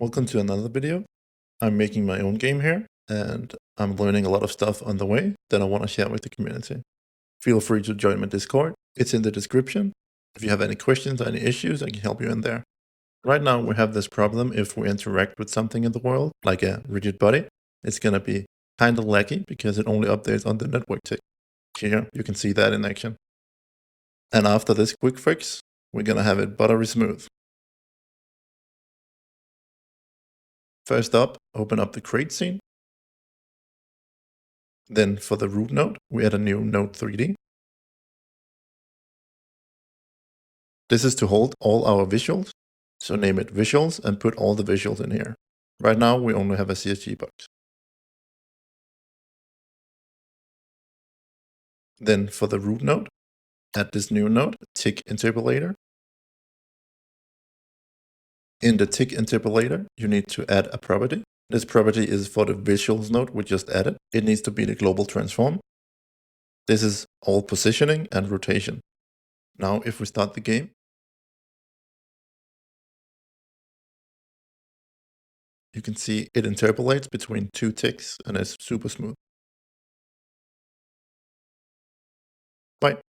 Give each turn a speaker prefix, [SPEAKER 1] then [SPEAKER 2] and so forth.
[SPEAKER 1] Welcome to another video. I'm making my own game here, and I'm learning a lot of stuff on the way that I want to share with the community. Feel free to join my Discord. It's in the description. If you have any questions or any issues, I can help you in there. Right now, we have this problem if we interact with something in the world, like a rigid body. It's going to be kind of laggy because it only updates on the network tick. Here, you can see that in action. And after this quick fix, we're going to have it buttery smooth. First up, open up the crate scene. Then for the root node, we add a new node 3D. This is to hold all our visuals. So name it visuals and put all the visuals in here. Right now, we only have a CSG box. Then for the root node, add this new node, tick interpolator. In the tick interpolator, you need to add a property. This property is for the visuals node we just added. It needs to be the global transform. This is all positioning and rotation. Now, if we start the game, you can see it interpolates between two ticks and is super smooth. Bye.